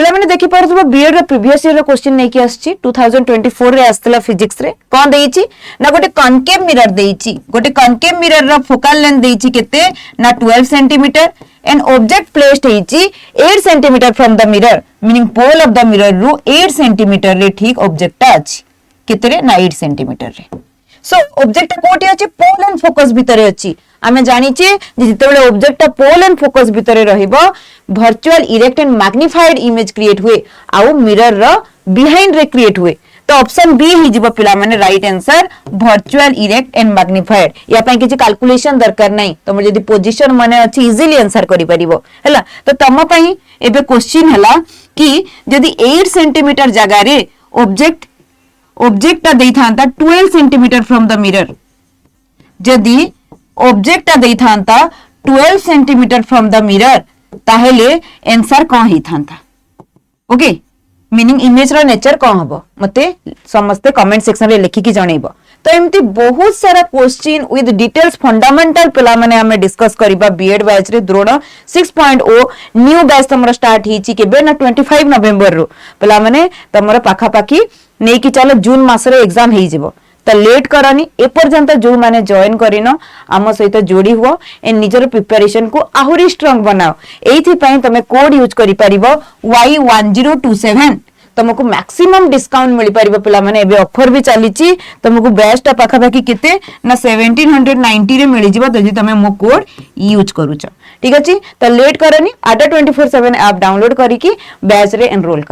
पिला माने देखि पारथबो बीएड रो प्रीवियस ईयर रो क्वेश्चन नै कि आछि 2024 रे आस्तला फिजिक्स रे कोन देइछि ना गोटे कॉनकेव मिरर देइछि गोटे कॉनकेव मिरर रो फोकल लेंथ देइछि केते ना 12 सेंटीमीटर एंड ऑब्जेक्ट प्लेस्ड हेछि 8 centimetre from the mirror meaning pole of the mirror रु 8 सेंटीमीटर रे ठीक ऑब्जेक्ट अछि केते रे ना 8 सेंटीमीटर रे सो ऑब्जेक्ट कोठी अछि पोल एंड फोकस भितरे अछि आमे जानिचे जे जेतेबेले ऑब्जेक्ट पोल एंड फोकस भितरे रहिबो virtual erect and magnified image create हुए आउ मिरर रो बिहाइंड रे क्रिएट हुए तो ऑप्शन बी ही जिवो पिला माने right answer virtual erect and magnified या पई किछि कैलकुलेशन दरकार नै तमे जदी पोजीशन माने अछि इजीली आंसर करि परिबो हैला तो तम पई एबे क्वेश्चन हला कि जदी 8 सेंटीमीटर जगह रे ऑब्जेक्ट देई थांता 12 सेंटीमीटर फ्रॉम द मिरर जदी ऑब्जेक्ट देई थांता 12 सेंटीमीटर फ्रॉम द मिरर ताहेले आंसर कोन ही थांता ओके मीनिंग इमेज रो नेचर कोन हबो मते समस्त कमेंट सेक्शन रे लिखि कि जणैबो तो एमती बहुत सारा क्वेश्चन विथ डिटेल्स फंडामेंटल पिला माने हमें डिस्कस करिबा बीएड बैच रे द्रोण 6.0 न्यू बैच तमरो स्टार्ट हिची केबे ना 25 नवंबर रो पिला माने तमरो पाखा पाखी नै कि चलो जून मास रे एग्जाम हेई जिवो तो लेट करनी एपर्यंत जो माने जॉइन करिन आम सहित जोड़ी हुआ ए निजर प्रिपरेशन को आहुरी स्ट्रांग बनाओ एथि पई तमे कोड यूज करि परिबो Y1027 तुमको मैक्सिमम डिस्काउंट मिल पारिबो पिला माने एबे ऑफर भी चलीची तुमको बेस्ट पाखा पाखी केते ना 1790 रे मिल जिवो जदी तमे मो कोड यूज करूछ ठीक अछि तो लेट करनी आडा 24/7 ऐप डाउनलोड करिकी बैच रे एनरोल